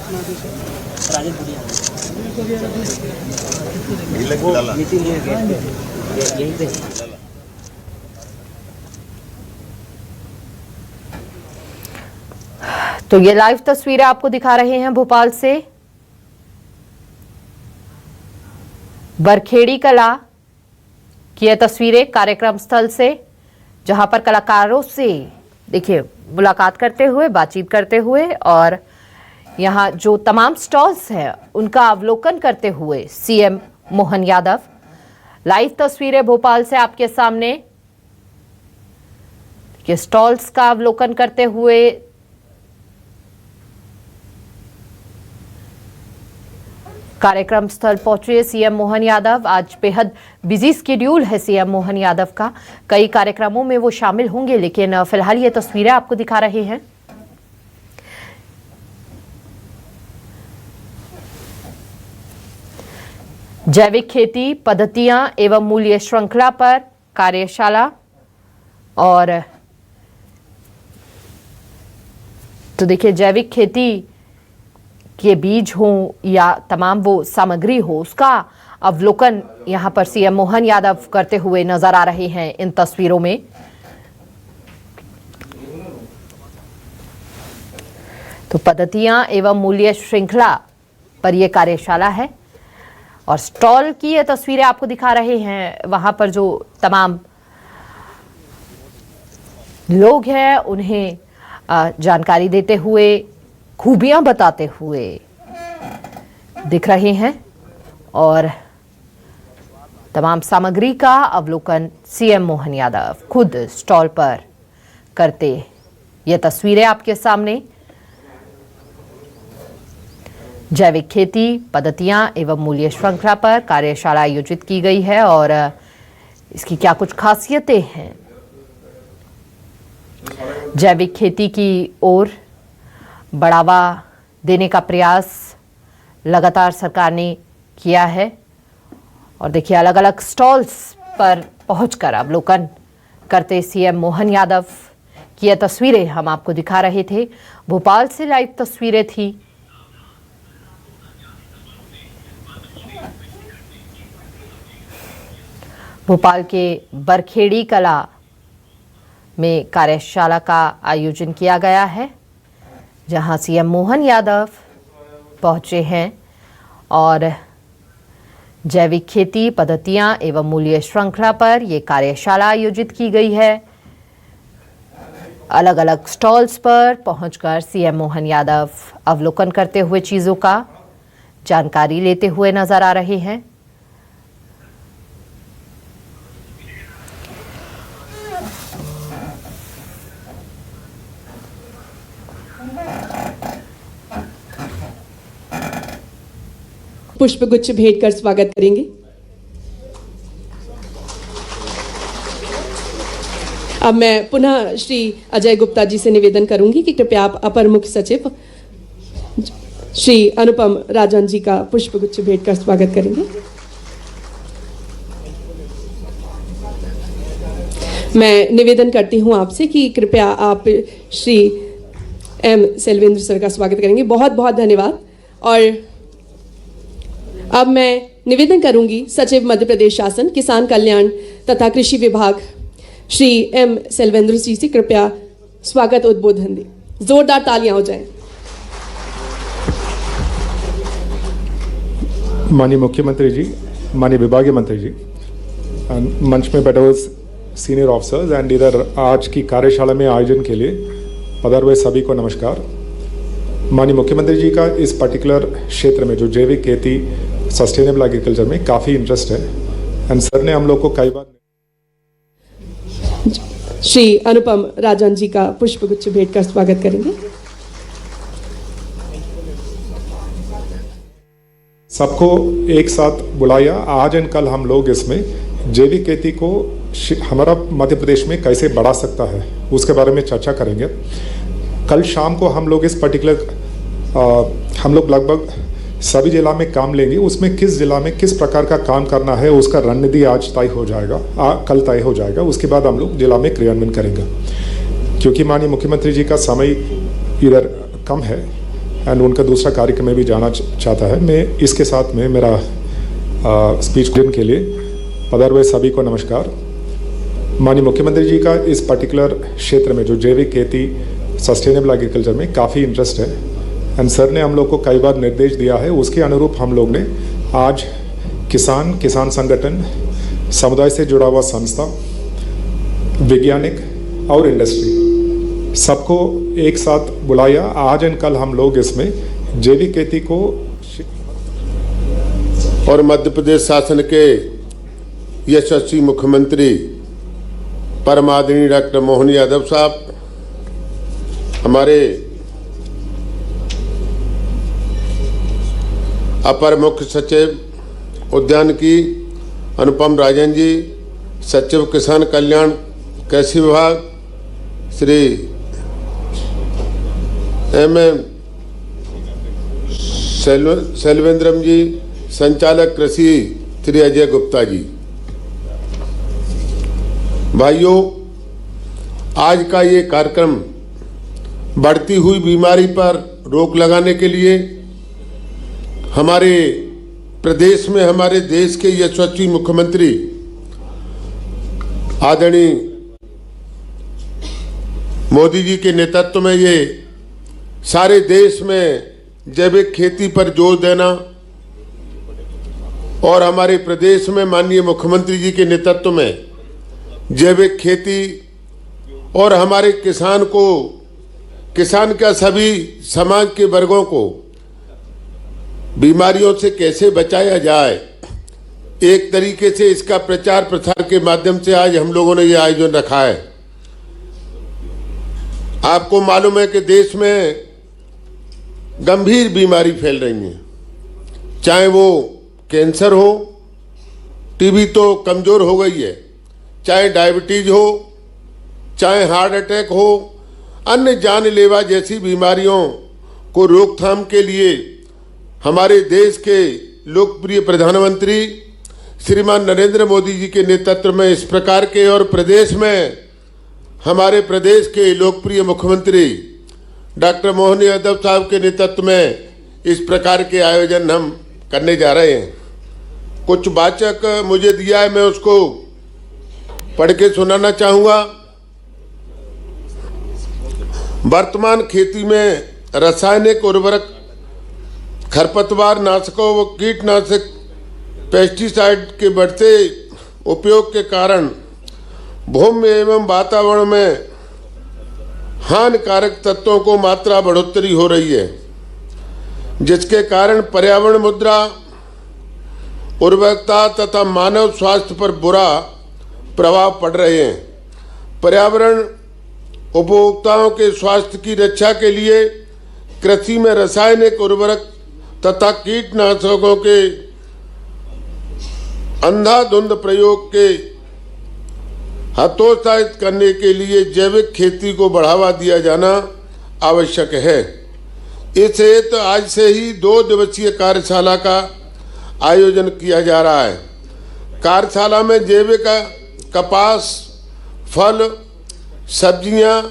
तो ये लाइव तस्वीरें आपको दिखा रहे हैं भोपाल से बरखेड़ी कला की ये तस्वीरें कार्यक्रम स्थल से, जहां पर कलाकारों से देखिए मुलाकात करते हुए, बातचीत करते हुए और यहां जो तमाम स्टॉल्स हैं उनका अवलोकन करते हुए सीएम मोहन यादव। लाइव तस्वीरें भोपाल से आपके सामने, ये स्टॉल्स का अवलोकन करते हुए कार्यक्रम स्थल पहुंचे सीएम मोहन यादव। आज बेहद बिजी स्केड्यूल है सीएम मोहन यादव का, कई कार्यक्रमों में वो शामिल होंगे, लेकिन फिलहाल ये तस्वीरें आपको दिखा रहे हैं। जैविक खेती पद्धतियां एवं मूल्य श्रृंखला पर कार्यशाला, और तो देखिए जैविक खेती के बीज हो या तमाम वो सामग्री हो, उसका अवलोकन यहां पर सीएम मोहन यादव करते हुए नजर आ रहे हैं इन तस्वीरों में। तो पद्धतियां एवं मूल्य श्रृंखला पर यह कार्यशाला है और स्टॉल की ये तस्वीरें आपको दिखा रहे हैं। वहां पर जो तमाम लोग हैं उन्हें जानकारी देते हुए, खूबियां बताते हुए दिख रहे हैं और तमाम सामग्री का अवलोकन सीएम मोहन यादव खुद स्टॉल पर करते। ये तस्वीरें आपके सामने जैविक खेती पद्धतियां एवं मूल्य श्रृंखला पर कार्यशाला आयोजित की गई है और इसकी क्या कुछ खासियतें हैं। जैविक खेती की ओर बढ़ावा देने का प्रयास लगातार सरकार ने किया है और देखिए अलग अलग स्टॉल्स पर पहुंचकर अवलोकन करते सीएम मोहन यादव की यह तस्वीरें हम आपको दिखा रहे थे। भोपाल से लाइव तस्वीरें थी। भोपाल के बरखेड़ी कला में कार्यशाला का आयोजन किया गया है, जहां सीएम मोहन यादव पहुंचे हैं और जैविक खेती पद्धतियां एवं मूल्य श्रृंखला पर यह कार्यशाला आयोजित की गई है। अलग अलग स्टॉल्स पर पहुंचकर सीएम मोहन यादव अवलोकन करते हुए चीज़ों का जानकारी लेते हुए नजर आ रहे हैं। पुष्पगुच्छ भेंट कर स्वागत करेंगे। अब मैं पुनः श्री अजय गुप्ता जी से निवेदन करूंगी कि कृपया आप अपर मुख्य सचिव श्री अनुपम राजन जी का पुष्पगुच्छ भेंट कर स्वागत करेंगे। मैं निवेदन करती हूं आपसे कि कृपया आप श्री एम सेल्वेंद्र सर का स्वागत करेंगे। बहुत बहुत धन्यवाद। और अब मैं निवेदन करूंगी सचिव मध्य प्रदेश शासन किसान कल्याण तथा कृषि विभाग श्री एम सेल्वेंद्र जी से कृपया स्वागत उद्बोधन दें। जोरदार तालियां हो जाएं। माननीय मुख्यमंत्री जी, माननीय विभागीय मंत्री जी, मंच में बैठे हुए सीनियर ऑफिसर्स एंड इधर आज की कार्यशाला में आयोजन के लिए पधारे हुए सभी को नमस्कार। माननीय मुख्यमंत्री जी का इस पर्टिकुलर क्षेत्र में जो जैविक खेती सस्टेनेबल एग्रीकल्चर में काफ़ी इंटरेस्ट है एंड सर ने हम लोग को कई बार श्री अनुपम राजन जी का पुष्पगुच्छ भेंट कर स्वागत करेंगे। सबको एक साथ बुलाया। आज एंड कल हम लोग इसमें जैविक खेती को हमारा मध्य प्रदेश में कैसे बढ़ा सकता है उसके बारे में चर्चा करेंगे। कल शाम को हम लोग इस पर्टिकुलर हम लोग लगभग सभी जिला में काम लेंगे। उसमें किस जिला में किस प्रकार का काम करना है उसका रणनीति आज तय हो जाएगा, कल तय हो जाएगा। उसके बाद हम लोग जिला में क्रियान्वयन करेंगे। क्योंकि माननीय मुख्यमंत्री जी का समय इधर कम है एंड उनका दूसरा कार्यक्रम में भी जाना चाहता है। मैं इसके साथ में मेरा स्पीच के लिए पधारे हुए सभी को नमस्कार। माननीय मुख्यमंत्री जी का इस पर्टिकुलर क्षेत्र में जो जैविक खेती सस्टेनेबल एग्रीकल्चर में काफ़ी इंटरेस्ट है एंड सर ने हम लोग को कई बार निर्देश दिया है, उसके अनुरूप हम लोग ने आज किसान संगठन, समुदाय से जुड़ा हुआ संस्था, वैज्ञानिक और इंडस्ट्री सबको एक साथ बुलाया। आज एंड कल हम लोग इसमें जैविक खेती को और मध्य प्रदेश शासन के यशस्वी मुख्यमंत्री परम आदरणीय डॉक्टर मोहन यादव साहब, हमारे अपर मुख्य सचिव उद्यानिकी अनुपम राजन जी, सचिव किसान कल्याण कृषि विभाग श्री एम सेल्वेंद्रम जी, संचालक कृषि श्री अजय गुप्ता जी। भाइयों, आज का ये कार्यक्रम बढ़ती हुई बीमारी पर रोक लगाने के लिए हमारे प्रदेश में हमारे देश के यशस्वी मुख्यमंत्री आदरणीय मोदी जी के नेतृत्व में ये सारे देश में जैविक खेती पर जोर देना और हमारे प्रदेश में माननीय मुख्यमंत्री जी के नेतृत्व में जैविक खेती और हमारे किसान का सभी समाज के वर्गों को बीमारियों से कैसे बचाया जाए, एक तरीके से इसका प्रचार प्रसार के माध्यम से आज हम लोगों ने ये आयोजन रखा है। आपको मालूम है कि देश में गंभीर बीमारी फैल रही है, चाहे वो कैंसर हो, टीबी तो कमजोर हो गई है, चाहे डायबिटीज हो, चाहे हार्ट अटैक हो, अन्य जानलेवा जैसी बीमारियों को रोकथाम के लिए हमारे देश के लोकप्रिय प्रधानमंत्री श्रीमान नरेंद्र मोदी जी के नेतृत्व में इस प्रकार के और प्रदेश में हमारे प्रदेश के लोकप्रिय मुख्यमंत्री डॉक्टर मोहन यादव साहब के नेतृत्व में इस प्रकार के आयोजन हम करने जा रहे हैं। कुछ वाचक मुझे दिया है, मैं उसको पढ़ के सुनाना चाहूँगा। वर्तमान खेती में रासायनिक उर्वरक, खरपतवार नाशकों व कीटनाशक पेस्टिसाइड के बढ़ते उपयोग के कारण भूमि एवं वातावरण में हानिकारक तत्वों को मात्रा बढ़ोतरी हो रही है, जिसके कारण पर्यावरण मुद्रा, उर्वरकता तथा मानव स्वास्थ्य पर बुरा प्रभाव पड़ रहे हैं। पर्यावरण उपभोक्ताओं के स्वास्थ्य की रक्षा के लिए कृषि में रासायनिक उर्वरक तथा कीटनाशकों के अंधाधुंध प्रयोग के हतोत्साहित करने के लिए जैविक खेती को बढ़ावा दिया जाना आवश्यक है। इस हेतु आज से ही 2 दिवसीय कार्यशाला का आयोजन किया जा रहा है। कार्यशाला में जैविक कपास, फल, सब्जियां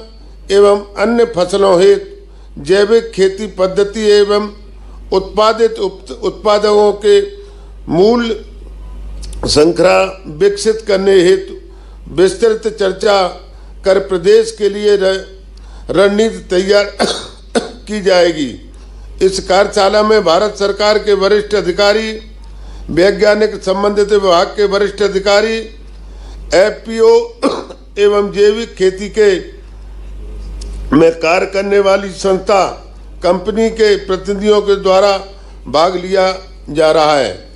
एवं अन्य फसलों हेतु जैविक खेती पद्धति एवं उत्पादित उत्पादों के मूल श्रृंखला विकसित करने हेतु विस्तृत चर्चा कर प्रदेश के लिए रणनीति तैयार की जाएगी। इस कार्यशाला में भारत सरकार के वरिष्ठ अधिकारी, वैज्ञानिक, संबंधित विभाग के वरिष्ठ अधिकारी, एफपीओ एवं जैविक खेती के में कार्य करने वाली संस्था, कंपनी के प्रतिनिधियों के द्वारा भाग लिया जा रहा है।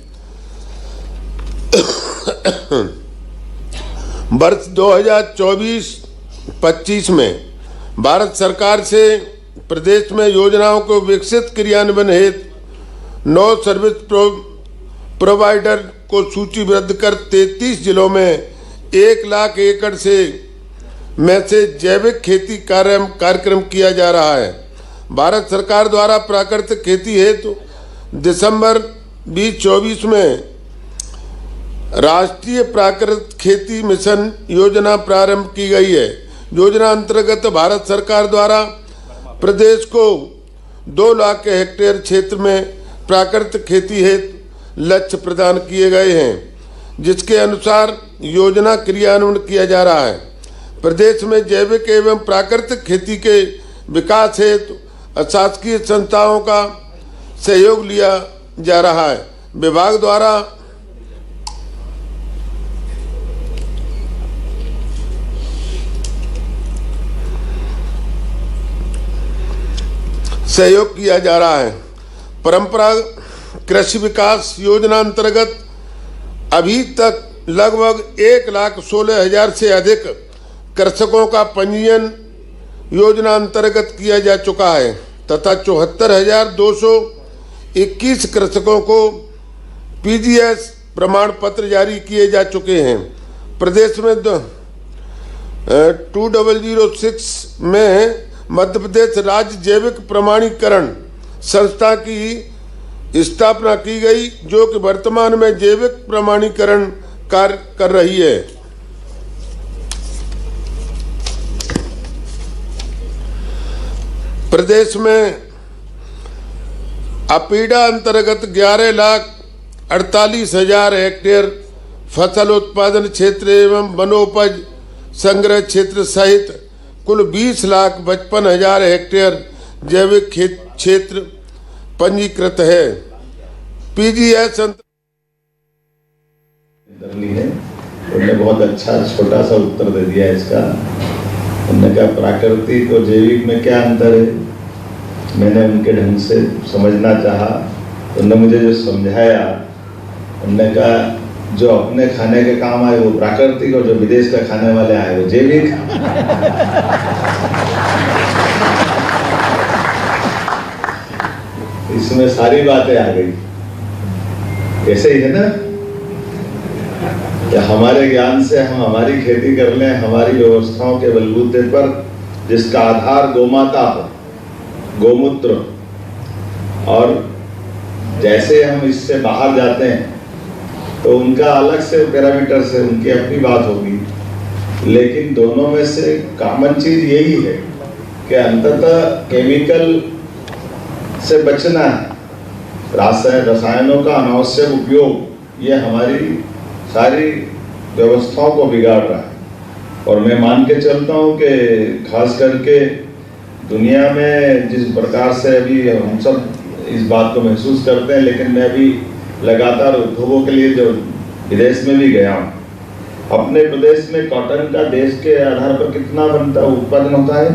वर्ष 2024-25 में भारत सरकार से प्रदेश में योजनाओं को विकसित क्रियान्वयन हेतु 9 सर्विस प्रोवाइडर को सूचीबद्ध कर 33 जिलों में 1 लाख एकड़ में से जैविक खेती कार्यक्रम किया जा रहा है। भारत सरकार द्वारा प्राकृतिक खेती हेतु दिसंबर 2024 में राष्ट्रीय प्राकृतिक खेती मिशन योजना प्रारंभ की गई है। योजना अंतर्गत भारत सरकार द्वारा प्रदेश को 2 लाख के हेक्टेयर क्षेत्र में प्राकृतिक खेती हेतु लक्ष्य प्रदान किए गए हैं, जिसके अनुसार योजना क्रियान्वयन किया जा रहा है। प्रदेश में जैविक एवं प्राकृतिक खेती के विकास हेतु अशासकीय संस्थाओं का सहयोग लिया जा रहा है। विभाग द्वारा सहयोग किया जा रहा है। परंपरागत कृषि विकास योजना अंतर्गत अभी तक लगभग 1,16,000 से अधिक कृषकों का पंजीयन योजना अंतर्गत किया जा चुका है तथा 74,221 कृषकों को पीजीएस प्रमाण पत्र जारी किए जा चुके हैं। प्रदेश में 2006 में मध्य प्रदेश राज्य जैविक प्रमाणीकरण संस्था की स्थापना की गई, जो कि वर्तमान में जैविक प्रमाणीकरण कार्य कर रही है। प्रदेश में अपीडा अंतर्गत 11,48,000 हेक्टेयर फसल उत्पादन क्षेत्र एवं वनोपज संग्रह क्षेत्र सहित कुल 20,55,000 हेक्टेयर जैविक क्षेत्र पंजीकृत है। पीजीएस उन्होंने बहुत अच्छा छोटा सा उत्तर दे दिया इसका। उन्होंने कहा प्राकृतिक और जैविक में क्या अंतर है। मैंने उनके ढंग से समझना चाहा, उन्होंने मुझे जो समझाया, उन्होंने कहा जो अपने खाने के काम आए वो प्राकृतिक और जो विदेश का खाने वाले आए वो जैविक। इसमें सारी बातें आ गई। ऐसे ही है ना कि हमारे ज्ञान से हम हमारी खेती कर लें, हमारी व्यवस्थाओं के बलबूते पर, जिसका आधार गोमाता हो, गोमूत्र, और जैसे हम इससे बाहर जाते हैं तो उनका अलग से पैरामीटर से उनकी अपनी बात होगी, लेकिन दोनों में से कॉमन चीज यही है कि अंततः केमिकल से बचना है। रसायनों का अनावश्यक उपयोग ये हमारी सारी व्यवस्थाओं को बिगाड़ रहा है। और मैं मान के चलता हूँ कि खास करके दुनिया में जिस प्रकार से अभी हम सब इस बात को महसूस करते हैं, लेकिन मैं भी लगातार उद्योगों के लिए जो विदेश में भी गया हूँ। अपने प्रदेश में कॉटन का देश के आधार पर कितना बनता उत्पादन होता है?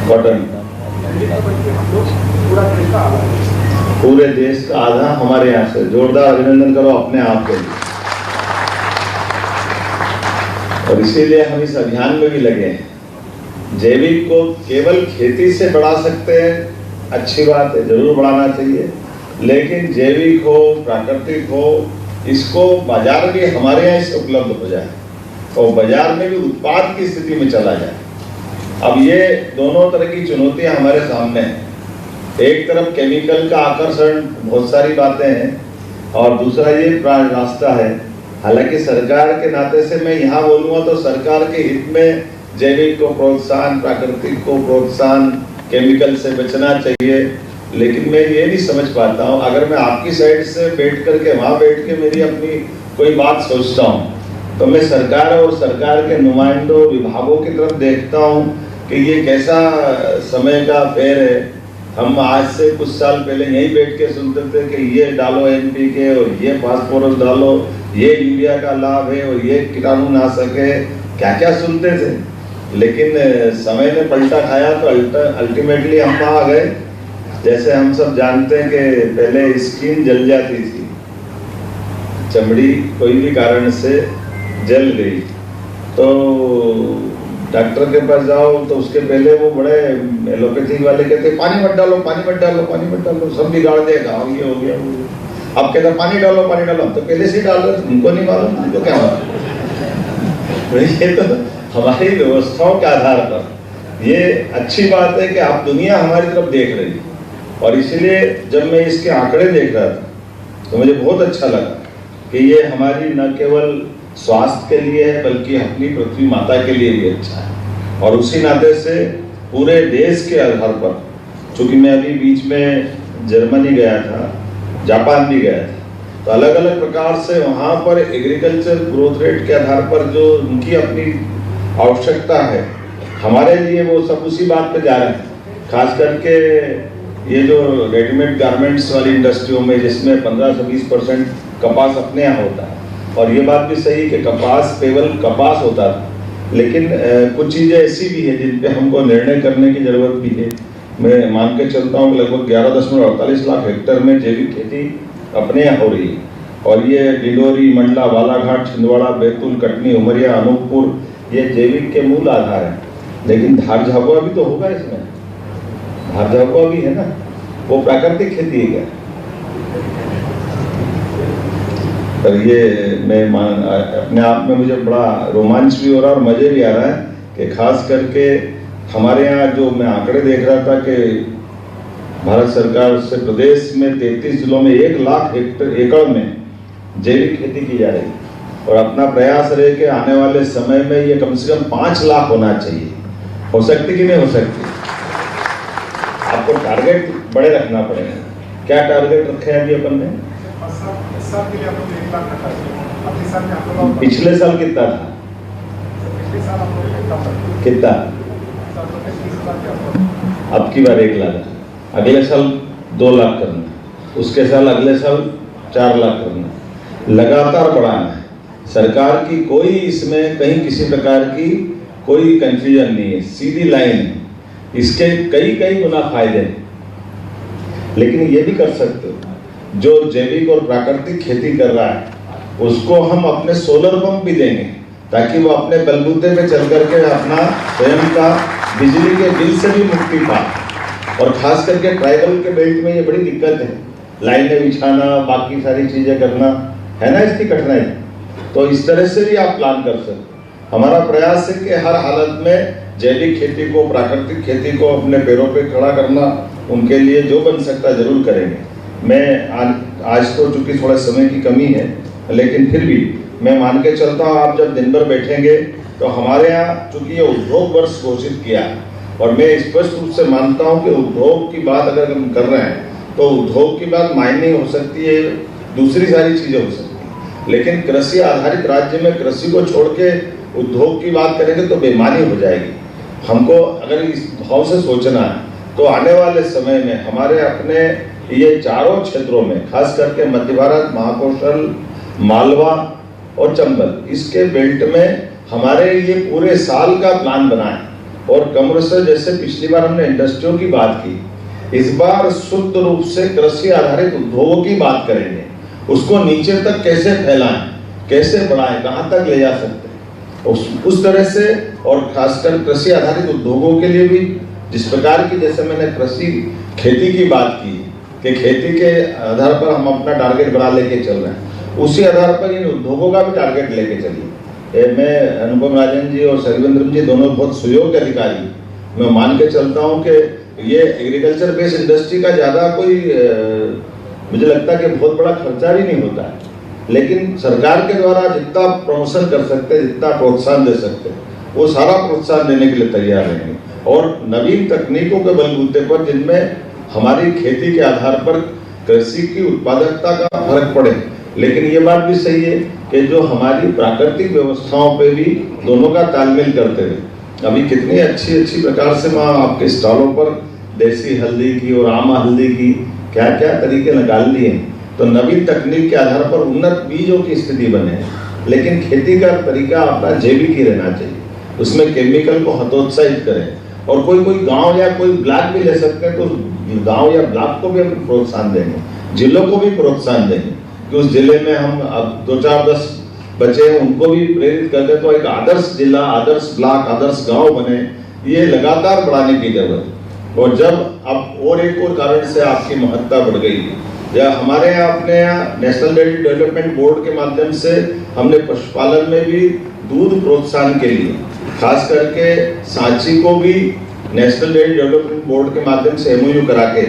कॉटन पूरे देश का आधा हमारे यहाँ से। जोरदार अभिनंदन करो अपने आप के लिए। और इसीलिए हम इस अभियान में भी लगे हैं। जैविक को केवल खेती से बढ़ा सकते हैं, अच्छी बात है, जरूर बढ़ाना चाहिए, लेकिन जैविक हो, प्राकृतिक हो, इसको बाजार भी हमारे यहाँ से उपलब्ध हो जाए और बाजार में भी उत्पाद की स्थिति में चला जाए। अब ये दोनों तरह की चुनौतियां हमारे सामने हैं। एक तरफ केमिकल का आकर्षण, बहुत सारी बातें हैं, और दूसरा ये रास्ता है। हालांकि सरकार के नाते से मैं यहाँ बोलूँगा तो सरकार के हित में जैविक को प्रोत्साहन, प्राकृतिक को प्रोत्साहन, केमिकल से बचना चाहिए, लेकिन मैं ये नहीं समझ पाता हूँ। अगर मैं आपकी साइड से बैठ करके वहाँ बैठ के मेरी अपनी कोई बात सोचता हूँ तो मैं सरकार और सरकार के नुमाइंदों, विभागों की तरफ देखता हूँ कि ये कैसा समय का फेर है। हम आज से कुछ साल पहले यहीं बैठ के सुनते थे कि ये डालो NPK और ये फास्फोरस डालो, ये यूरिया का लाभ है और ये कीटाणुनाशक है, क्या क्या सुनते थे। लेकिन समय ने पलटा खाया तो अल्टीमेटली हम वहाँ आ गए। जैसे हम सब जानते हैं कि पहले स्किन जल जाती थी, चमड़ी कोई भी कारण से जल गई तो डॉक्टर के पास जाओ तो उसके पहले वो बड़े एलोपैथी वाले कहते पानी मत डालो, पानी मत डालो, पानी मत डालो, सब बिगाड़ देगा, ये हो गया। अब कहते पानी डालो, पानी डालो, तो पहले से डाल रहे, उनको नहीं मालूम, उनको क्या मालूम। ये तो हमारी व्यवस्थाओं के आधार पर ये अच्छी बात है कि आप दुनिया हमारी तरफ देख रही है। और इसलिए जब मैं इसके आंकड़े देख रहा था तो मुझे बहुत अच्छा लगा कि ये हमारी न केवल स्वास्थ्य के लिए है बल्कि अपनी पृथ्वी माता के लिए भी अच्छा है। और उसी नाते से पूरे देश के आधार पर, चूंकि मैं अभी बीच में जर्मनी गया था, जापान भी गया था, तो अलग अलग प्रकार से वहाँ पर एग्रीकल्चर ग्रोथ रेट के आधार पर जो उनकी अपनी आवश्यकता है, हमारे लिए वो सब उसी बात पे जा रहे हैं। खास करके ये जो रेडीमेड गारमेंट्स वाली इंडस्ट्रियों में, जिसमें 15 से 20% कपास अपने यहाँ होता है, और ये बात भी सही कि कपास केवल कपास होता था, लेकिन कुछ चीज़ें ऐसी भी है जिन पे हमको निर्णय करने की जरूरत भी है। मैं मान के चलता हूँ कि लगभग 11.48 लाख हेक्टेयर में जैविक खेती अपने यहाँ हो रही है, और ये डिंडोरी, मंडला, बालाघाट, छिंदवाड़ा, बैतूल, कटनी, उमरिया, अनूपपुर, ये जैविक के मूल आधार हैं। लेकिन धार झाबुआ भी तो होगा इसमें, धार झाबुआ भी है ना, वो प्राकृतिक खेती है क्या? पर ये मैं अपने आप में मुझे बड़ा रोमांच भी हो रहा है और मजे भी आ रहा है कि खास करके हमारे यहाँ जो मैं आंकड़े देख रहा था कि भारत सरकार से प्रदेश में 33 जिलों में 1 लाख एकड़ में जैविक खेती की जा रही है, और अपना प्रयास रहे कि आने वाले समय में ये कम से कम 5 लाख होना चाहिए। हो सकती कि नहीं हो सकती? आपको टारगेट बड़े रखना पड़ेगा। क्या टारगेट रखे हैं अभी अपन ने? पिछले साल कितना था? कितना? अब की बार 1 लाख, अगले साल 2 लाख करना, उसके साल अगले साल 4 लाख करना, लगातार बढ़ाना है। सरकार की कोई इसमें कहीं किसी प्रकार की कोई कंफ्यूजन नहीं है, सीधी लाइन है। इसके कई कई गुना फायदे हैं, लेकिन ये भी कर सकते हो जो जैविक और प्राकृतिक खेती कर रहा है उसको हम अपने सोलर पंप भी देंगे, ताकि वो अपने बलबूते पे चल करके अपना स्वयं का बिजली के बिल से भी मुक्ति पाए। और खास करके ट्राइबल के बेल्ट में ये बड़ी दिक्कत है, लाइनें बिछाना, बाकी सारी चीजें करना है ना, इसकी कठिनाई। तो इस तरह से भी आप प्लान कर सकते। हमारा प्रयास है कि हर हालत में जैविक खेती को, प्राकृतिक खेती को अपने पैरों पे खड़ा करना, उनके लिए जो बन सकता है जरूर करेंगे। मैं आज तो चूंकि थोड़ा समय की कमी है, लेकिन फिर भी मैं मान के चलता हूँ आप जब दिन भर बैठेंगे तो हमारे यहाँ चूंकि ये उद्योग वर्ष घोषित किया है, और मैं स्पष्ट रूप से मानता हूँ कि उद्योग की बात अगर हम कर रहे हैं तो उद्योग की बात मायने हो सकती है, दूसरी सारी चीजें हो सकती है, लेकिन कृषि आधारित राज्य में कृषि को छोड़ के उद्योग की बात करेंगे तो बेईमानी हो जाएगी। हमको अगर इस भाव से सोचना है तो आने वाले समय में हमारे अपने ये चारों क्षेत्रों में, खास करके मध्य भारत, महाकौशल, मालवा और चंबल, इसके बेल्ट में हमारे ये पूरे साल का प्लान बनाए, और कमर से जैसे पिछली बार हमने इंडस्ट्रियों की बात की, इस बार शुद्ध रूप से कृषि आधारित उद्योगों की बात करेंगे। उसको नीचे तक कैसे फैलाएं, कैसे बढ़ाएं, कहाँ तक ले जा सकते हैं, उस तरह से। और खासकर कृषि आधारित उद्योगों के लिए भी जिस प्रकार की, जैसे मैंने कृषि खेती की बात की कि खेती के आधार पर हम अपना टारगेट बना लेके चल रहे हैं, उसी आधार पर इन उद्योगों का भी टारगेट लेके चलिए। मैं अनुपम राजन जी और सर्वेंद्र जी दोनों बहुत सुयोग्य अधिकारी, मैं मान के चलता हूँ कि ये एग्रीकल्चर बेस्ड इंडस्ट्री का ज़्यादा कोई मुझे लगता है कि बहुत बड़ा खर्चा भी नहीं होता है, लेकिन सरकार के द्वारा जितना प्रमोशन कर सकते हैं, जितना प्रोत्साहन दे सकते हैं, वो सारा प्रोत्साहन देने के लिए तैयार रहेंगे। और नवीन तकनीकों के बलबूते पर जिनमें हमारी खेती के आधार पर कृषि की उत्पादकता का फर्क पड़े, लेकिन ये बात भी सही है कि जो हमारी प्राकृतिक व्यवस्थाओं पे भी दोनों का तालमेल करते हुए अभी कितनी अच्छी अच्छी प्रकार से वहाँ आपके स्टॉलों पर देसी हल्दी की और आमा हल्दी की क्या क्या तरीके निकाल दिए हैं। तो नवीन तकनीक के आधार पर उन्नत बीजों की स्थिति बने, लेकिन खेती का तरीका अपना जैविक ही रहना चाहिए, उसमें केमिकल को हतोत्साहित करें। और कोई कोई गांव या कोई ब्लॉक भी ले सकते हैं, तो गांव या ब्लॉक को भी हम प्रोत्साहन देंगे, जिलों को भी प्रोत्साहन देंगे कि उस जिले में हम अब 2-4-10 बचे हैं उनको भी प्रेरित कर दे, तो एक आदर्श जिला, आदर्श ब्लॉक, आदर्श गांव बने। ये लगातार बढ़ाने की जरूरत है। और जब अब और एक और कारण से आपकी महत्ता बढ़ गई, या हमारे यहाँ अपने यहाँ नेशनल डेयरी डेवलपमेंट बोर्ड के माध्यम से हमने पशुपालन में भी दूध प्रोत्साहन के लिए खास करके सांची को भी नेशनल डेयरी डेवलपमेंट बोर्ड के माध्यम से MOU करा के,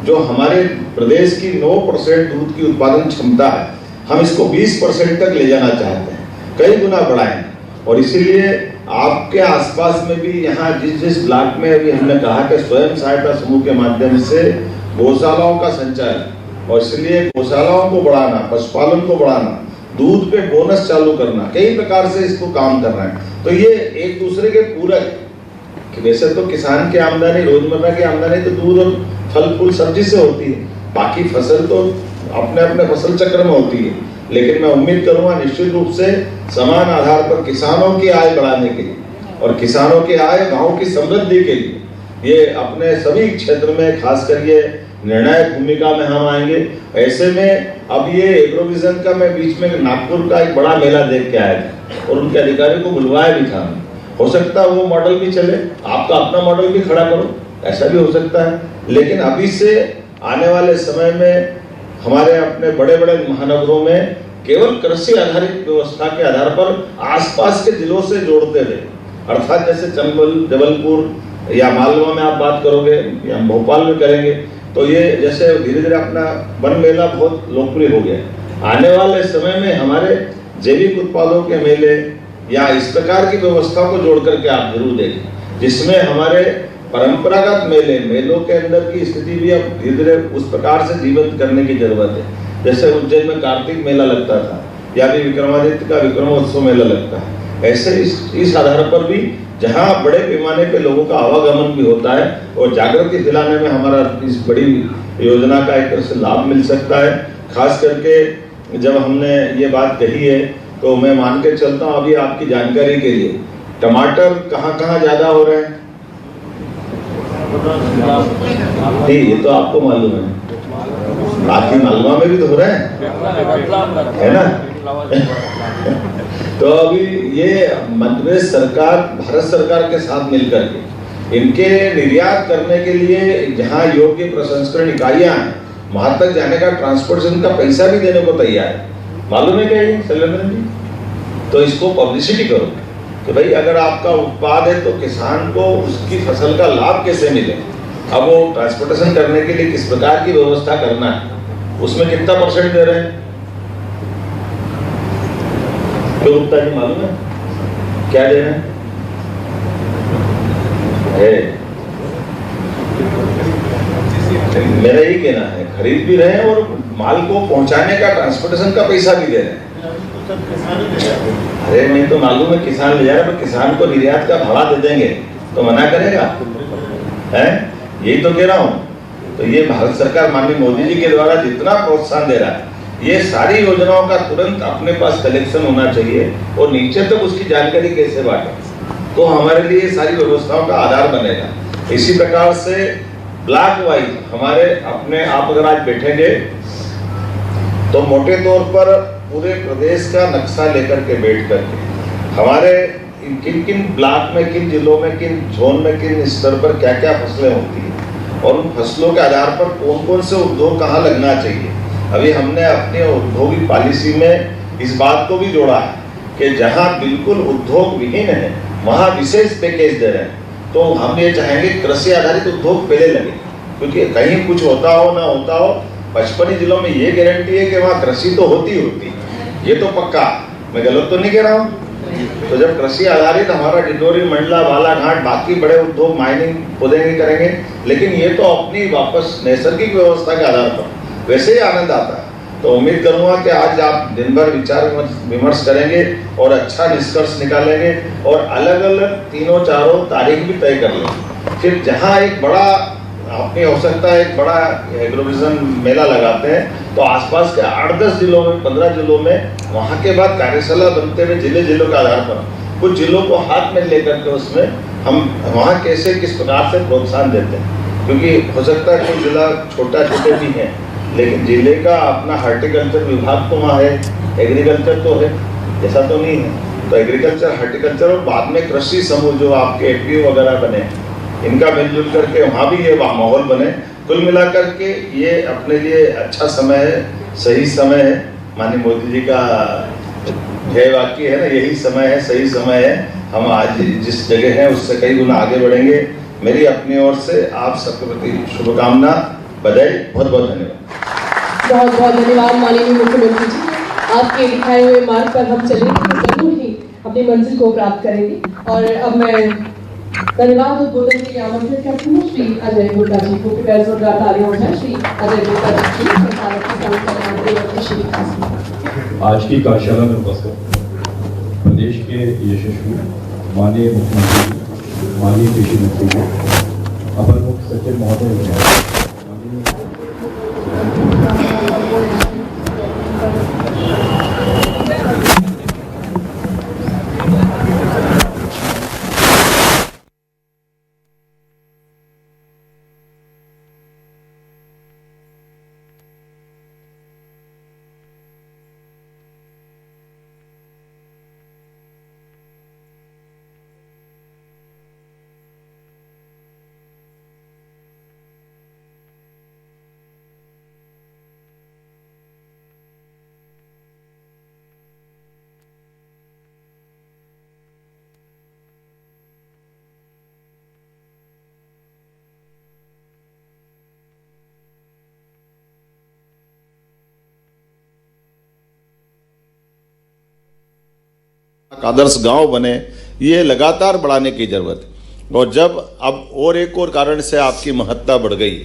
जो हमारे प्रदेश की 9% दूध की उत्पादन क्षमता है, हम इसको 20% तक ले जाना चाहते हैं, कई गुना बढ़ाएं। और इसीलिए आपके आसपास में भी यहाँ जिस ब्लॉक में अभी हमने कहा कि स्वयं सहायता समूह के माध्यम से गौशालाओं का संचालन, और इसलिए गौशालाओं को बढ़ाना, पशुपालन को बढ़ाना, दूध पे बोनस चालू करना, कई प्रकार से इसको काम करना है। तो ये एक दूसरे के पूरक कि वैसे तो किसान की आमदनी, रोजमर्रा की आमदनी तो दूध और फल फूल सब्जी से होती है, बाकी फसल तो अपने अपने फसल चक्र में होती है। लेकिन मैं उम्मीद करूंगा निश्चित रूप से समान आधार पर किसानों की आय बढ़ाने के लिए और किसानों की आय गांव की समृद्धि के लिए ये अपने सभी क्षेत्र में खासकर ये निर्णायक भूमिका में हम आएंगे। ऐसे में अब ये एग्रोविजन का मैं बीच में नागपुर का एक बड़ा मेला देख के आया था और उनके अधिकारियों को बुलवाया भी था। हो सकता है वो मॉडल भी चले, आपका अपना मॉडल भी खड़ा करो, ऐसा भी हो सकता है। लेकिन अभी से आने वाले समय में हमारे अपने बड़े बड़े महानगरों में केवल कृषि आधारित व्यवस्था के आधार पर आसपास के जिलों से जोड़ते रहे, अर्थात जैसे चंबल, जबलपुर या मालवा में आप बात करोगे या भोपाल में करेंगे तो ये जैसे धीरे धीरे अपना वन मेला बहुत लोकप्रिय हो गया। आने वाले समय में हमारे जैविक उत्पादों के मेले या इस प्रकार की व्यवस्था को जोड़ करके आप जरूर देखें, जिसमें हमारे परंपरागत मेलों के अंदर की स्थिति भी अब धीरे धीरे उस प्रकार से जीवंत करने की जरूरत है। जैसे उज्जैन में कार्तिक मेला लगता था या भी विक्रमादित्य का विक्रमोत्सव मेला लगता है, ऐसे इस आधार पर भी जहाँ बड़े पैमाने पे लोगों का आवागमन भी होता है और जागृति फैलाने में हमारा इस बड़ी योजना का एक तरह से लाभ मिल सकता है। खास करके जब हमने ये बात कही है तो मैं मान के चलता हूँ, अभी आपकी जानकारी के लिए टमाटर कहाँ ज्यादा हो रहे हैं, ये तो आपको मालूम है, बाकी मालवा में भी तो हो रहे हैं, है ना। तो अभी ये मध्य प्रदेश सरकार भारत सरकार के साथ मिलकर के इनके निर्यात करने के लिए जहां योग्य प्रसंस्करण इकाइयां हैं वहां तक जाने का ट्रांसपोर्टेशन का पैसा भी देने को तैयार है। मालूम है क्या ये शैलेंद्र जी? तो इसको पब्लिसिटी करो कि भाई अगर आपका उत्पाद है तो किसान को उसकी फसल का लाभ कैसे मिले। अब वो ट्रांसपोर्टेशन करने के लिए किस प्रकार की व्यवस्था करना है, उसमें कितना % दे रहे हैं, तो गुप्ता जी मालूम है क्या दे रहे हैं? मेरा यही कहना है, खरीद भी रहे हैं और माल को पहुंचाने का ट्रांसपोर्टेशन का पैसा भी दे रहे हैं। अरे नहीं तो मालूम है किसान ले जा रहा है, पर किसान को निर्यात का भाड़ा दे देंगे तो मना करेगा, है? यही तो कह रहा हूँ। तो ये भारत सरकार माननीय मोदी जी के द्वारा जितना प्रोत्साहन दे रहा है, ये सारी योजनाओं का तुरंत अपने पास कलेक्शन होना चाहिए और नीचे तक उसकी जानकारी कैसे बांटे, तो हमारे लिए सारी व्यवस्थाओं का आधार बनेगा। इसी प्रकार से ब्लॉक वाइज हमारे अपने आप अगर आज बैठेंगे तो मोटे तौर पर पूरे प्रदेश का नक्शा लेकर के बैठ करके हमारे किन किन ब्लॉक में, किन जिलों में, किन जोन में, किन स्तर पर क्या क्या फसलें होती हैं और उन फसलों के आधार पर कौन कौन से उद्योग कहाँ लगना चाहिए। अभी हमने अपने औद्योगिक पॉलिसी में इस बात को भी जोड़ा है कि जहाँ बिल्कुल उद्योग विहीन है वहाँ विशेष पैकेज दे रहे हैं। तो हम ये चाहेंगे कृषि आधारित उद्योग पहले लगे, क्योंकि कहीं कुछ होता हो ना होता हो 55 जिलों में ये गारंटी है कि वहाँ कृषि तो होती होती, ये तो पक्का, मैं गलत तो नहीं कह रहा हूँ। तो जब कृषि आधारित हमारा डिंडोरी, मंडला, बालाघाट, बाकी बड़े उद्योग माइनिंग खोदेंगे करेंगे, लेकिन ये तो अपनी वापस नैसर्गिक व्यवस्था के आधार पर वैसे ही आनंद आता है। तो उम्मीद करूंगा कि आज आप दिन भर विचार विमर्श करेंगे और अच्छा निष्कर्ष निकालेंगे और अलग अलग 3-4 तारीख भी तय कर लेंगे। फिर जहाँ एक बड़ा अपनी आवश्यकता एक बड़ा एग्रोविजन मेला लगाते हैं तो आसपास के 8-10 जिलों में, 15 जिलों में वहाँ के बाद कार्यशाला बनते हुए जिलों के आधार पर कुछ जिलों को हाथ में लेकर के उसमें हम वहाँ कैसे किस प्रकार से प्रोत्साहन देते हैं, क्योंकि हो सकता है कोई जिला छोटे भी हैं लेकिन जिले का अपना हार्टिकल्चर विभाग तो वहाँ है, एग्रीकल्चर तो है, ऐसा तो नहीं है। तो एग्रीकल्चर, हार्टिकल्चर और बाद में कृषि समूह जो आपके FPO वगैरह बने, इनका मिलजुल करके वहाँ भी ये माहौल बने। कुल मिलाकर के ये अपने लिए अच्छा समय है, सही समय है। माननीय मोदी जी का ध्येय वाक्य है ना, यही समय है, सही समय है। हम आज जिस जगह हैं उससे कई गुना आगे बढ़ेंगे। मेरी अपनी ओर से आप सबके प्रति शुभकामना, बधाई, बहुत बहुत धन्यवाद। बहुत बहुत धन्यवाद माननीय मुख्यमंत्री जी। आपके दिखाए हुए मार्ग पर हम चलेंगे, जरूर ही अपनी मंजिल को प्राप्त करेंगे। और अब मैं धन्यवाद उद्बोधन के लिए आमंत्रित करती हूँ श्री अजय गुप्ता जी को। प्रिपेयर जोरदार तालियां हैं श्री अजय गुप्ता जी, संचालक किसान कल्याण मंत्री श्री विकास। आज की कार्यशाला में उपस्थित प्रदेश के यशस्वी माननीय मुख्यमंत्री, माननीय कृषि मंत्री, अपर मुख्य सचिव महोदय, आदर्श गांव बने, ये लगातार बढ़ाने की जरूरत है। और जब अब और एक और कारण से आपकी महत्ता बढ़ गई,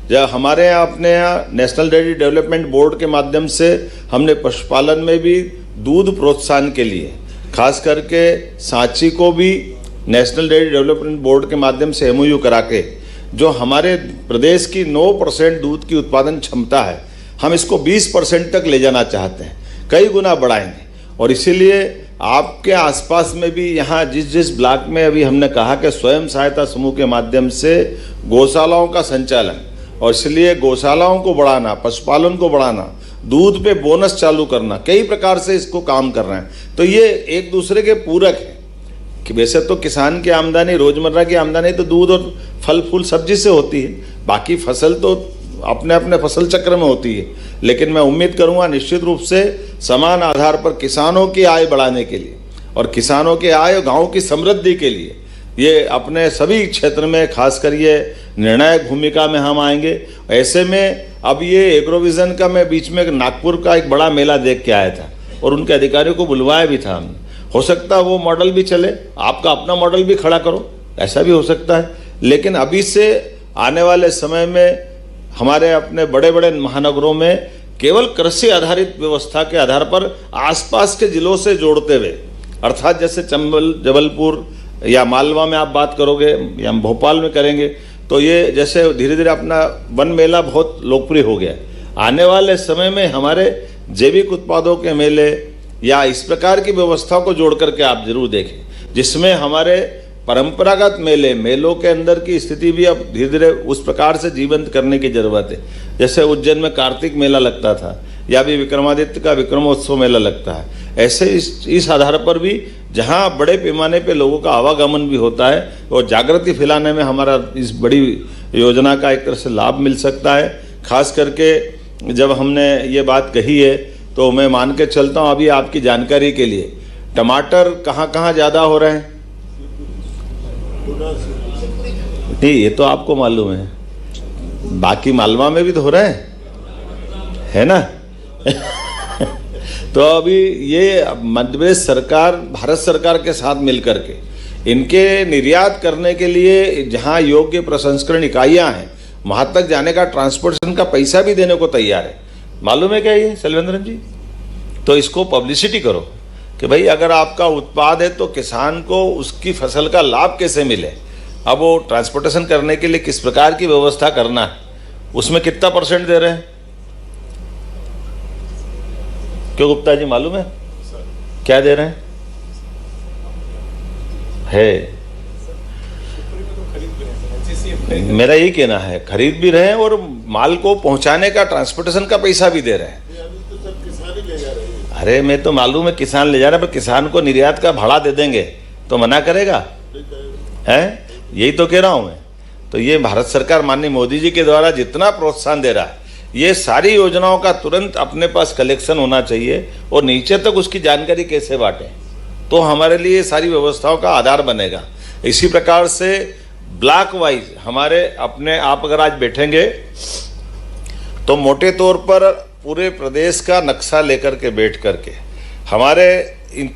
जब हमारे यहाँ अपने यहाँ नेशनल डेयरी डेवलपमेंट बोर्ड के माध्यम से हमने पशुपालन में भी दूध प्रोत्साहन के लिए खास करके सांची को भी नेशनल डेयरी डेवलपमेंट बोर्ड के माध्यम से MOU करा के जो हमारे प्रदेश की 9% दूध की उत्पादन क्षमता है, हम इसको 20% तक ले जाना चाहते हैं, कई गुना बढ़ाएंगे। और इसीलिए आपके आसपास में भी यहाँ जिस ब्लॉक में अभी हमने कहा कि स्वयं सहायता समूह के माध्यम से गौशालाओं का संचालन, और इसलिए गौशालाओं को बढ़ाना, पशुपालन को बढ़ाना, दूध पे बोनस चालू करना, कई प्रकार से इसको काम कर रहे हैं। तो ये एक दूसरे के पूरक है कि वैसे तो किसान की आमदनी, रोजमर्रा की आमदनी तो दूध और फल फूल सब्जी से होती है, बाकी फसल तो अपने अपने फसल चक्र में होती है। लेकिन मैं उम्मीद करूंगा निश्चित रूप से समान आधार पर किसानों की आय बढ़ाने के लिए और किसानों की आय और गांव की समृद्धि के लिए ये अपने सभी क्षेत्र में खासकर ये निर्णायक भूमिका में हम आएंगे। ऐसे में अब ये एग्रोविजन का मैं बीच में नागपुर का एक बड़ा मेला देख के आया था और उनके अधिकारियों को बुलवाया भी था हमने। हो सकता है वो मॉडल भी चले, आपका अपना मॉडल भी खड़ा करो, ऐसा भी हो सकता है। लेकिन अभी से आने वाले समय में हमारे अपने बड़े बड़े महानगरों में केवल कृषि आधारित व्यवस्था के आधार पर आसपास के जिलों से जोड़ते हुए, अर्थात जैसे चंबल, जबलपुर या मालवा में आप बात करोगे या हम भोपाल में करेंगे, तो ये जैसे धीरे धीरे अपना वन मेला बहुत लोकप्रिय हो गया। आने वाले समय में हमारे जैविक उत्पादों के मेले या इस प्रकार की व्यवस्था को जोड़ करके आप जरूर देखें, जिसमें हमारे परंपरागत मेलों के अंदर की स्थिति भी अब धीरे धीरे उस प्रकार से जीवंत करने की जरूरत है। जैसे उज्जैन में कार्तिक मेला लगता था या भी विक्रमादित्य का विक्रमोत्सव मेला लगता है, ऐसे इस आधार पर भी जहां बड़े पैमाने पे लोगों का आवागमन भी होता है और जागृति फैलाने में हमारा इस बड़ी योजना का एक तरह से लाभ मिल सकता है। खास करके जब हमने ये बात कही है तो मैं मान के चलता हूँ, अभी आपकी जानकारी के लिए, टमाटर कहाँ कहाँ ज़्यादा हो रहे हैं नहीं, ये तो आपको मालूम है, बाकी मालवा में भी तो हो रहे हैं, है ना तो अभी ये मध्य प्रदेश सरकार भारत सरकार के साथ मिलकर के इनके निर्यात करने के लिए जहां योग्य प्रसंस्करण इकाइयां हैं, वहां तक जाने का ट्रांसपोर्टेशन का पैसा भी देने को तैयार है। मालूम है क्या ये शैलेंद्र जी? तो इसको पब्लिसिटी करो कि भाई अगर आपका उत्पाद है तो किसान को उसकी फसल का लाभ कैसे मिले। अब वो ट्रांसपोर्टेशन करने के लिए किस प्रकार की व्यवस्था करना है, उसमें कितना % दे रहे हैं? क्यों गुप्ता जी मालूम है क्या दे रहे हैं? मेरा यही कहना है, खरीद भी रहे हैं और माल को पहुंचाने का ट्रांसपोर्टेशन का पैसा भी दे रहे हैं। अरे मैं तो मालूम है किसान ले जा रहा है, पर किसान को निर्यात का भाड़ा दे देंगे तो मना करेगा? है, यही तो कह रहा हूं मैं। तो ये भारत सरकार माननीय मोदी जी के द्वारा जितना प्रोत्साहन दे रहा है, ये सारी योजनाओं का तुरंत अपने पास कलेक्शन होना चाहिए और नीचे तक उसकी जानकारी कैसे बांटें, तो हमारे लिए सारी व्यवस्थाओं का आधार बनेगा। इसी प्रकार से ब्लॉक वाइज हमारे अपने, आप अगर आज बैठेंगे तो मोटे तौर पर पूरे प्रदेश का नक्शा लेकर के बैठ करके हमारे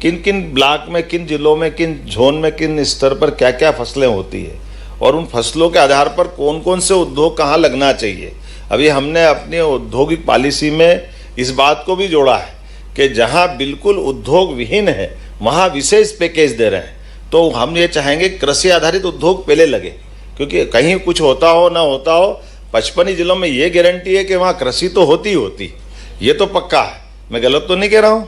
किन किन ब्लॉक में, किन जिलों में, किन जोन में, किन स्तर पर क्या क्या फसलें होती है और उन फसलों के आधार पर कौन कौन से उद्योग कहाँ लगना चाहिए। अभी हमने अपनी औद्योगिक पॉलिसी में इस बात को भी जोड़ा है कि जहाँ बिल्कुल उद्योग विहीन है वहाँ विशेष पैकेज दे रहे हैं। तो हम ये चाहेंगे कृषि आधारित उद्योग पहले लगे, क्योंकि कहीं कुछ होता हो ना होता हो 55 जिलों में ये गारंटी है कि वहाँ कृषि तो होती, ये तो पक्का है। मैं गलत तो नहीं कह रहा हूँ।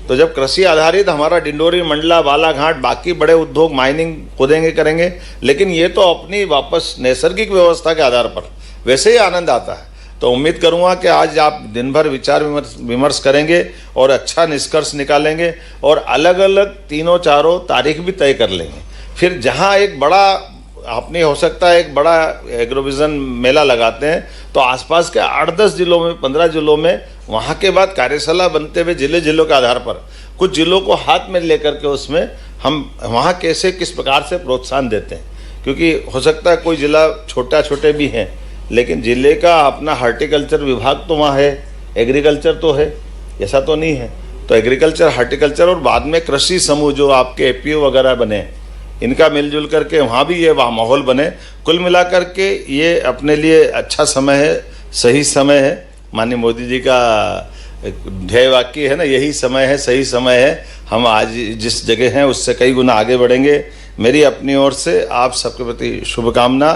तो जब कृषि आधारित हमारा डिंडोरी, मंडला, बालाघाट, बाकी बड़े उद्योग माइनिंग खोदेंगे करेंगे, लेकिन ये तो अपनी वापस नैसर्गिक व्यवस्था के आधार पर वैसे ही आनंद आता है। तो उम्मीद करूंगा कि आज आप दिन भर विचार विमर्श करेंगे और अच्छा निष्कर्ष निकालेंगे और अलग अलग 3-4 तारीख भी तय कर लेंगे। फिर जहां एक बड़ा अपनी हो सकता है एक बड़ा एग्रोविजन मेला लगाते हैं तो आसपास के 8-10 जिलों में, 15 जिलों में वहाँ के बाद कार्यशाला बनते हुए जिलों के आधार पर कुछ जिलों को हाथ में लेकर के उसमें हम वहाँ कैसे किस प्रकार से प्रोत्साहन देते हैं। क्योंकि हो सकता है कोई ज़िला छोटे भी हैं, लेकिन ज़िले का अपना हार्टिकल्चर विभाग तो वहाँ है, एग्रीकल्चर तो है, ऐसा तो नहीं है। तो एग्रीकल्चर, हार्टिकल्चर और बाद में कृषि समूह जो आपके एपीओ वगैरह बने, इनका मिलजुल करके वहाँ भी ये माहौल बने। कुल मिलाकर के ये अपने लिए अच्छा समय है, सही समय है। माननीय मोदी जी का ध्येय वाक्य है ना, यही समय है, सही समय है। हम आज जिस जगह हैं उससे कई गुना आगे बढ़ेंगे। मेरी अपनी ओर से आप सबके प्रति शुभकामना,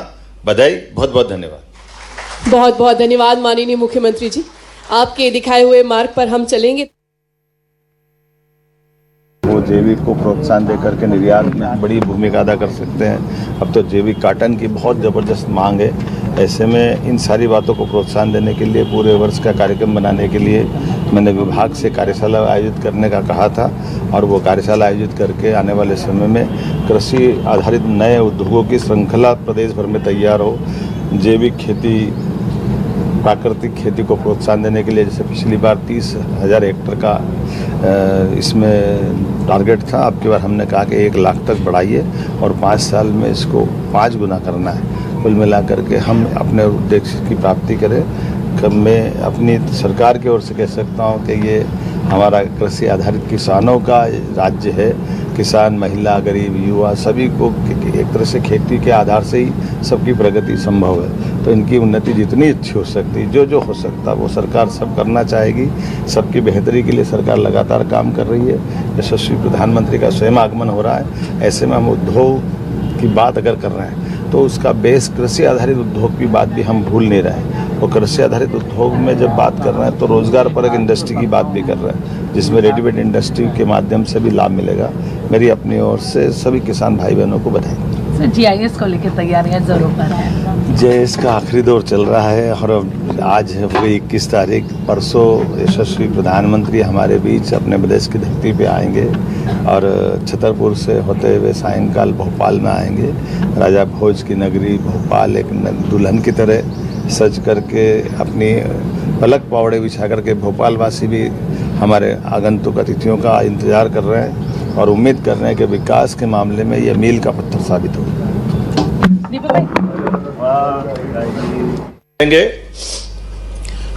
बधाई, बहुत बहुत धन्यवाद। बहुत बहुत धन्यवाद माननीय मुख्यमंत्री जी, आपके दिखाए हुए मार्ग पर हम चलेंगे। वो जैविक को प्रोत्साहन देकर के निर्यात में बड़ी भूमिका अदा कर सकते हैं। अब तो जैविक कॉटन की बहुत ज़बरदस्त मांग है। ऐसे में इन सारी बातों को प्रोत्साहन देने के लिए पूरे वर्ष का कार्यक्रम बनाने के लिए मैंने विभाग से कार्यशाला आयोजित करने का कहा था और वो कार्यशाला आयोजित करके आने वाले समय में कृषि आधारित नए उद्योगों की श्रृंखला प्रदेश भर में तैयार हो। जैविक खेती, प्राकृतिक खेती को प्रोत्साहन देने के लिए जैसे पिछली बार 30,000 हेक्टेयर का इसमें टारगेट था, अब की बार हमने कहा कि 1 लाख तक बढ़ाइए और 5 साल में इसको 5 गुना करना है। कुल मिलाकर के हम अपने उद्देश्य की प्राप्ति करें। मैं अपनी सरकार की ओर से कह सकता हूँ कि ये हमारा कृषि आधारित किसानों का राज्य है। किसान, महिला, गरीब, युवा सभी को एक तरह से खेती के आधार से ही सबकी प्रगति संभव है। तो इनकी उन्नति जितनी अच्छी हो सकती, जो हो सकता वो सरकार सब करना चाहेगी। सबकी बेहतरी के लिए सरकार लगातार काम कर रही है। यशस्वी प्रधानमंत्री का स्वयं आगमन हो रहा है। ऐसे में हम उद्योग की बात अगर कर रहे हैं तो उसका बेस कृषि आधारित उद्योग की बात भी हम भूल नहीं रहे हैं। और कृषि आधारित उद्योग में जब बात कर रहे हैं तो रोजगार परक इंडस्ट्री की बात भी कर रहे हैं, जिसमें रेडीमेड इंडस्ट्री के माध्यम से भी लाभ मिलेगा। मेरी अपनी ओर से सभी किसान भाई बहनों को बधाई। सर, जीआईएस को लेकर तैयारियां जोरों पर हैं। जीआईएस का आखिरी दौर चल रहा है और आज हो गई 21 तारीख। परसों यशस्वी प्रधानमंत्री हमारे बीच अपने प्रदेश की धरती पे आएंगे और छतरपुर से होते हुए सायंकाल भोपाल में आएंगे। राजा भोज की नगरी भोपाल एक दुल्हन की तरह सज करके अपनी पलक पावड़े बिछा करके भोपाल वासी भी हमारे आगंतुक अतिथियों का इंतजार कर रहे हैं और उम्मीद कर रहे हैं कि विकास के मामले में ये मील का पत्थर साबित होगा।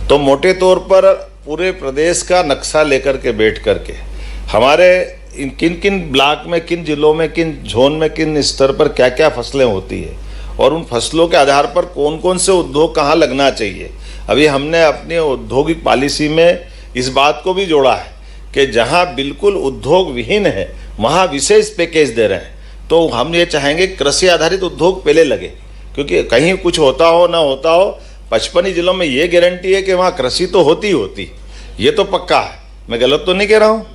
तो मोटे तौर पर पूरे प्रदेश का नक्शा लेकर के बैठ करके हमारे किन किन ब्लॉक में, किन जिलों में, किन जोन में, किन स्तर पर क्या क्या फसलें होती है और उन फसलों के आधार पर कौन कौन से उद्योग कहाँ लगना चाहिए। अभी हमने अपनी औद्योगिक पॉलिसी में इस बात को भी जोड़ा है कि जहाँ बिल्कुल उद्योग विहीन है वहाँ विशेष पैकेज दे रहे हैं। तो हम ये चाहेंगे कृषि आधारित उद्योग पहले लगे, क्योंकि कहीं कुछ होता हो ना होता हो 55 जिलों में ये गारंटी है कि वहाँ कृषि तो होती, ये तो पक्का है। मैं गलत तो नहीं कह रहा हूँ।